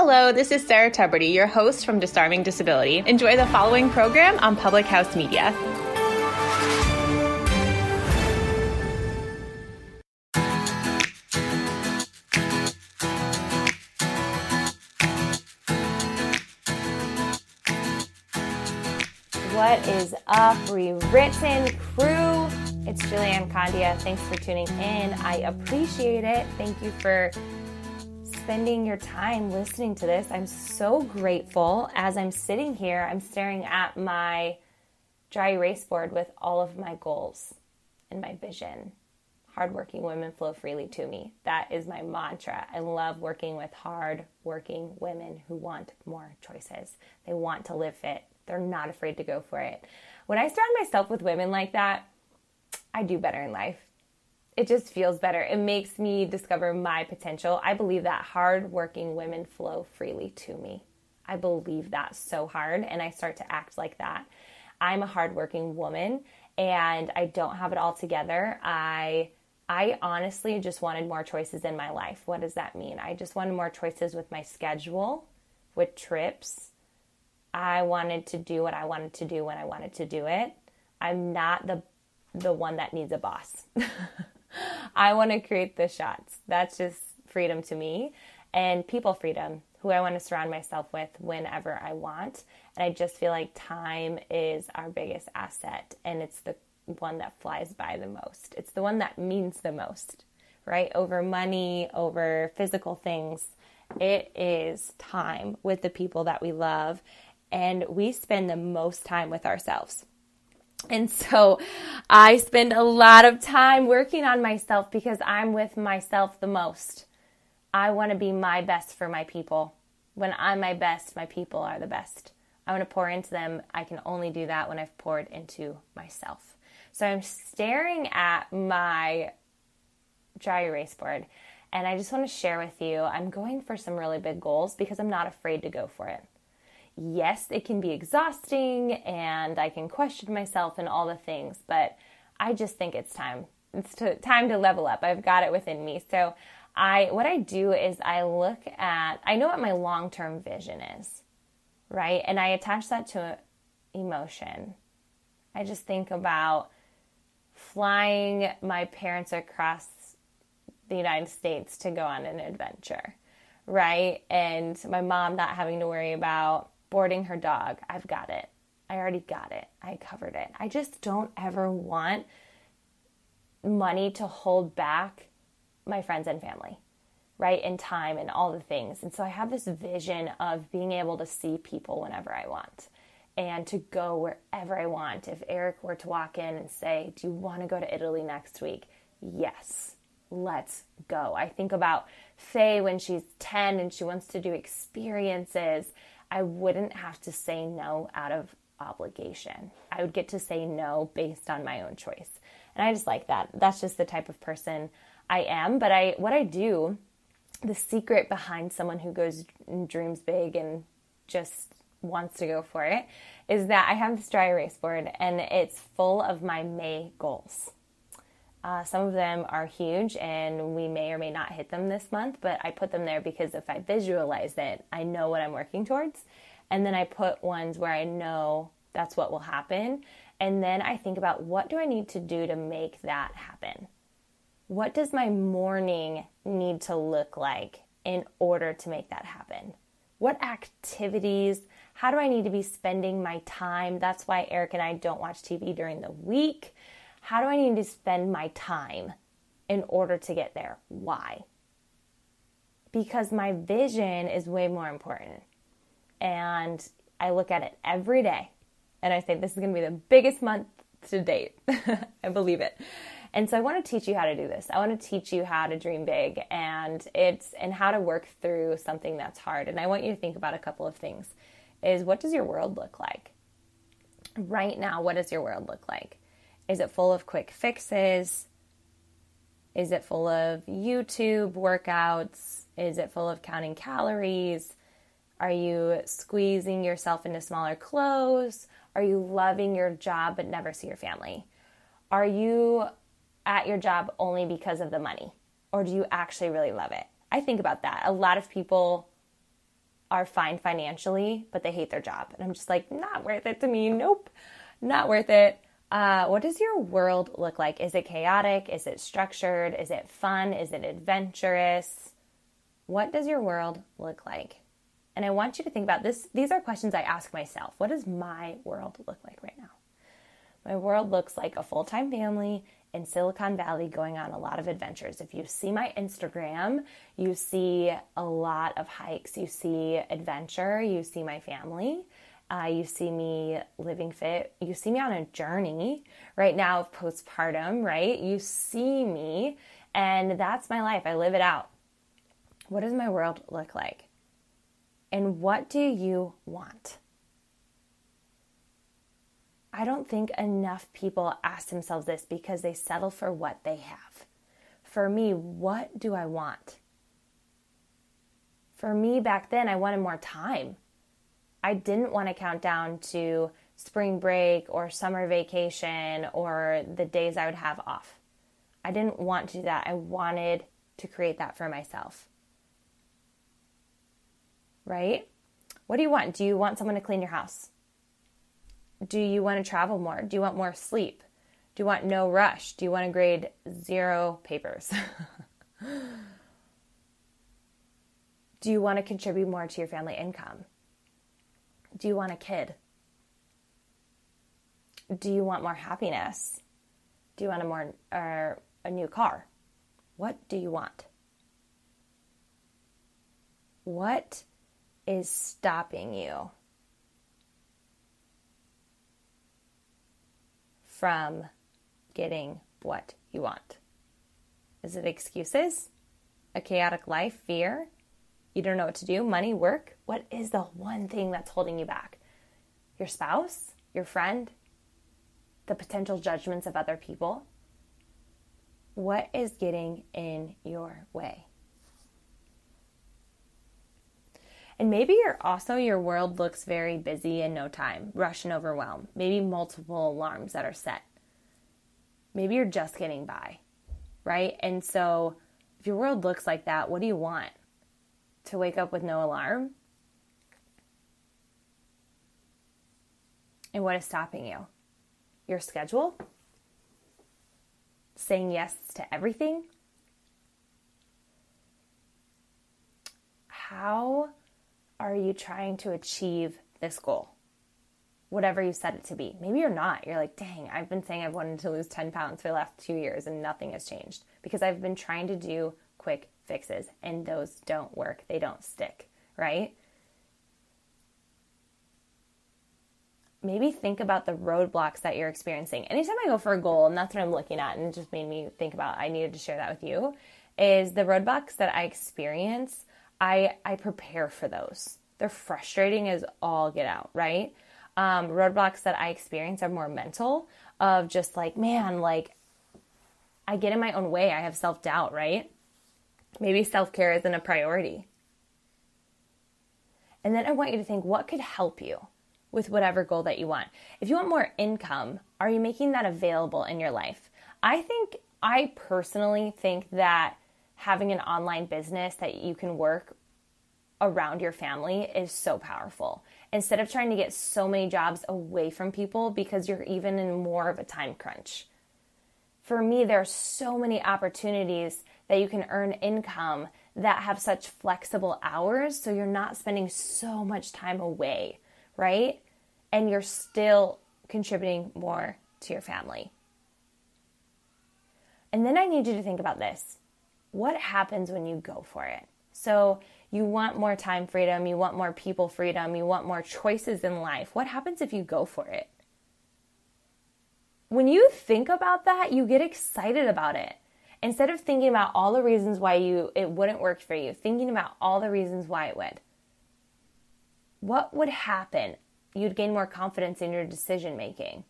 Hello, this is Sarah Tuberty, your host from Disarming Disability. Enjoy the following program on Public House Media. What is up, Rewritten crew? It's Julianne Condia. Thanks for tuning in. I appreciate it. Thank you for spending your time listening to this. I'm so grateful. As I'm sitting here, I'm staring at my dry erase board with all of my goals and my vision. Hardworking women flow freely to me. That is my mantra. I love working with hardworking women who want more choices. They want to live fit. They're not afraid to go for it. When I surround myself with women like that, I do better in life. It just feels better. It makes me discover my potential. I believe that hardworking women flow freely to me. I believe that so hard, and I start to act like that. I'm a hardworking woman, and I don't have it all together. I honestly just wanted more choices in my life. What does that mean? I just wanted more choices with my schedule, with trips. I wanted to do what I wanted to do when I wanted to do it. I'm not the one that needs a boss. I want to create the shots. That's just freedom to me, and people freedom, who I want to surround myself with whenever I want. And I just feel like time is our biggest asset, and it's the one that flies by the most. It's the one that means the most, right? Over money, over physical things. It is time with the people that we love, and we spend the most time with ourselves. And so I spend a lot of time working on myself because I'm with myself the most. I want to be my best for my people. When I'm my best, my people are the best. I want to pour into them. I can only do that when I've poured into myself. So I'm staring at my dry erase board, and I just want to share with you, I'm going for some really big goals because I'm not afraid to go for it. Yes, it can be exhausting and I can question myself and all the things, but I just think it's time. It's time to level up. I've got it within me. So what I do is I know what my long-term vision is, right? And I attach that to emotion. I just think about flying my parents across the United States to go on an adventure, right? And my mom not having to worry about boarding her dog. I've got it. I already got it. I covered it. I just don't ever want money to hold back my friends and family, right? And time and all the things. And so I have this vision of being able to see people whenever I want and to go wherever I want. If Eric were to walk in and say, "Do you want to go to Italy next week?" Yes, let's go. I think about Faye when she's 10 and she wants to do experiences. I wouldn't have to say no out of obligation. I would get to say no based on my own choice. And I just like that. That's just the type of person I am. But what I do, the secret behind someone who goes and dreams big and just wants to go for it, is that I have this dry erase board and it's full of my May goals. Some of them are huge and we may or may not hit them this month, but I put them there because if I visualize it, I know what I'm working towards. And then I put ones where I know that's what will happen. And then I think about, what do I need to do to make that happen? What does my morning need to look like in order to make that happen? What activities? How do I need to be spending my time? That's why Eric and I don't watch TV during the week. How do I need to spend my time in order to get there? Why? Because my vision is way more important. And I look at it every day and I say, this is going to be the biggest month to date. I believe it. And so I want to teach you how to do this. I want to teach you how to dream big and how to work through something that's hard. And I want you to think about a couple of things. What does your world look like? Right now, what does your world look like? Is it full of quick fixes? Is it full of YouTube workouts? Is it full of counting calories? Are you squeezing yourself into smaller clothes? Are you loving your job but never see your family? Are you at your job only because of the money? Or do you actually really love it? I think about that. A lot of people are fine financially, but they hate their job. And I'm just like, not worth it to me. Nope, not worth it. What does your world look like? Is it chaotic? Is it structured? Is it fun? Is it adventurous? What does your world look like? And I want you to think about this. These are questions I ask myself. What does my world look like right now? My world looks like a full-time family in Silicon Valley going on a lot of adventures. If you see my Instagram, you see a lot of hikes. You see adventure. You see my family. You see me living fit. You see me on a journey right now of postpartum, right? You see me, and that's my life. I live it out. What does my world look like? And what do you want? I don't think enough people ask themselves this because they settle for what they have. For me, what do I want? For me, back then, I wanted more time. I didn't want to count down to spring break or summer vacation or the days I would have off. I didn't want to do that. I wanted to create that for myself. Right? What do you want? Do you want someone to clean your house? Do you want to travel more? Do you want more sleep? Do you want no rush? Do you want to grade 0 papers? Do you want to contribute more to your family income? Do you want a kid? Do you want more happiness? Do you want a new car? What do you want? What is stopping you from getting what you want? Is it excuses? A chaotic life? Fear? You don't know what to do? Money? Work? What is the one thing that's holding you back? Your spouse? Your friend? The potential judgments of other people? What is getting in your way? And maybe your world looks very busy and no time, rush and overwhelm. Maybe multiple alarms that are set. Maybe you're just getting by, right? And so if your world looks like that, what do you want? To wake up with no alarm? And what is stopping you? Your schedule? Saying yes to everything? How are you trying to achieve this goal? Whatever you set it to be. Maybe you're not. You're like, dang, I've been saying I've wanted to lose 10 pounds for the last 2 years and nothing has changed because I've been trying to do quick fixes and those don't work. They don't stick, right? Maybe think about the roadblocks that you're experiencing. Anytime I go for a goal, and that's what I'm looking at, and it just made me think about, I needed to share that with you, is the roadblocks that I experience, I prepare for those. They're frustrating as all get out, right? Roadblocks that I experience are more mental, of just like, man, like I get in my own way. I have self-doubt, right? Maybe self-care isn't a priority. And then I want you to think, what could help you with whatever goal that you want? If you want more income, are you making that available in your life? I personally think that having an online business that you can work around your family is so powerful. Instead of trying to get so many jobs away from people because you're even in more of a time crunch. For me, there are so many opportunities that you can earn income that have such flexible hours, so you're not spending so much time away, right? And you're still contributing more to your family. And then I need you to think about this. What happens when you go for it? So you want more time freedom, you want more people freedom, you want more choices in life. What happens if you go for it? When you think about that, you get excited about it. Instead of thinking about all the reasons why it wouldn't work for you, thinking about all the reasons why it would. What would happen? You'd gain more confidence in your decision making.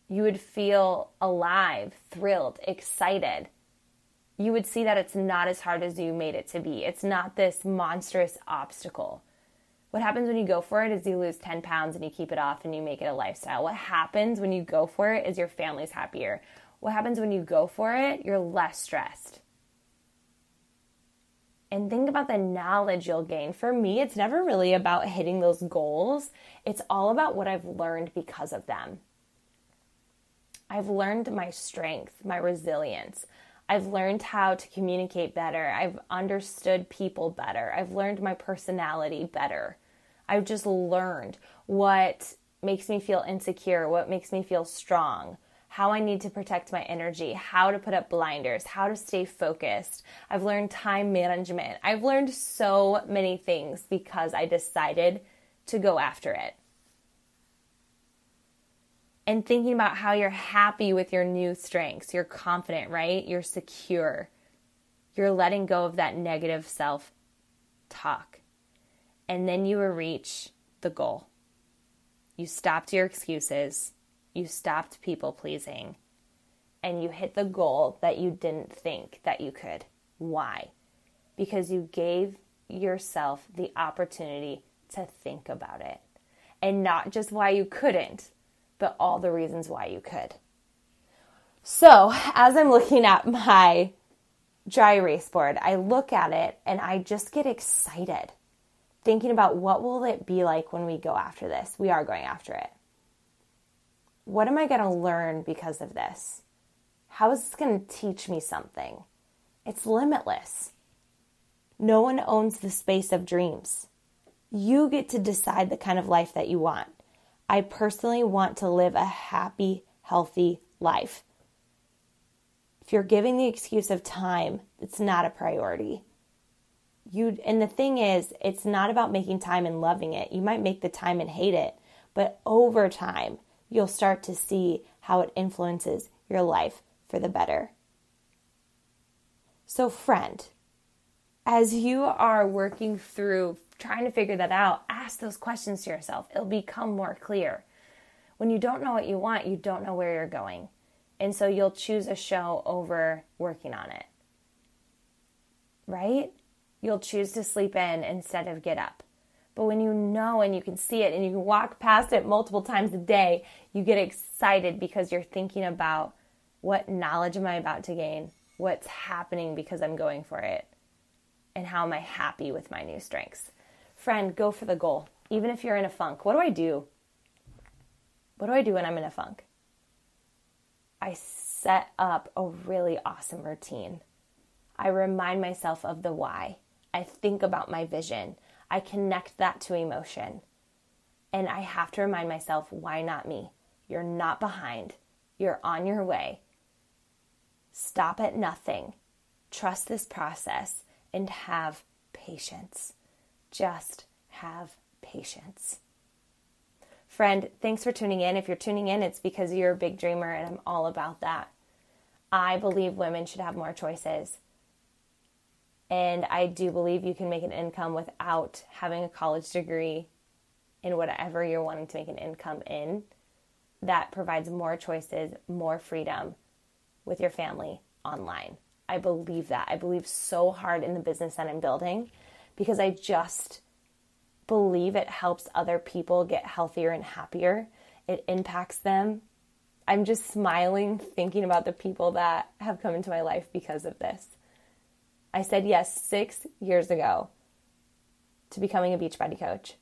You would feel alive, thrilled, excited. You would see that it's not as hard as you made it to be. It's not this monstrous obstacle. What happens when you go for it is you lose 10 pounds and you keep it off and you make it a lifestyle. What happens when you go for it is your family's happier. What happens when you go for it? You're less stressed. And think about the knowledge you'll gain. For me, it's never really about hitting those goals. It's all about what I've learned because of them. I've learned my strength, my resilience. I've learned how to communicate better. I've understood people better. I've learned my personality better. I've just learned what makes me feel insecure, what makes me feel strong, how I need to protect my energy, how to put up blinders, how to stay focused. I've learned time management. I've learned so many things because I decided to go after it. And thinking about how you're happy with your new strengths. You're confident, right? You're secure. You're letting go of that negative self-talk. And then you reach the goal. You stopped your excuses. You stopped people-pleasing. And you hit the goal that you didn't think that you could. Why? Because you gave yourself the opportunity to think about it. And not just why you couldn't, but all the reasons why you could. So as I'm looking at my dry erase board, I look at it and I just get excited thinking about what will it be like when we go after this. We are going after it. What am I going to learn because of this? How is this going to teach me something? It's limitless. No one owns the space of dreams. You get to decide the kind of life that you want. I personally want to live a happy, healthy life. If you're giving the excuse of time, it's not a priority. And the thing is, it's not about making time and loving it. You might make the time and hate it, but over time, you'll start to see how it influences your life for the better. So friend, as you are working through trying to figure that out, ask those questions to yourself. It'll become more clear. When you don't know what you want, you don't know where you're going. And so you'll choose a show over working on it. Right? You'll choose to sleep in instead of get up. But when you know and you can see it and you can walk past it multiple times a day, you get excited because you're thinking about what knowledge am I about to gain? What's happening because I'm going for it? And how am I happy with my new strengths? Friend, go for the goal. Even if you're in a funk, what do I do? What do I do when I'm in a funk? I set up a really awesome routine. I remind myself of the why. I think about my vision. I connect that to emotion. And I have to remind myself, why not me? You're not behind. You're on your way. Stop at nothing. Trust this process and have patience. Just have patience. Friend, thanks for tuning in. If you're tuning in, it's because you're a big dreamer and I'm all about that. I believe women should have more choices. And I do believe you can make an income without having a college degree in whatever you're wanting to make an income in. That provides more choices, more freedom with your family online. I believe that. I believe so hard in the business that I'm building because I just believe it helps other people get healthier and happier. It impacts them. I'm just smiling thinking about the people that have come into my life because of this. I said yes 6 years ago to becoming a Beachbody coach,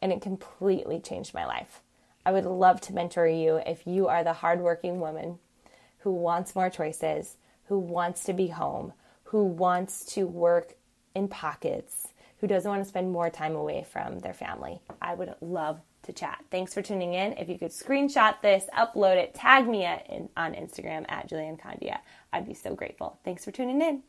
and it completely changed my life. I would love to mentor you if you are the hardworking woman who wants more choices, who wants to be home, who wants to work in pockets, who doesn't want to spend more time away from their family. I would love to chat. Thanks for tuning in. If you could screenshot this, upload it, tag me on Instagram at Julianne Condia. I'd be so grateful. Thanks for tuning in.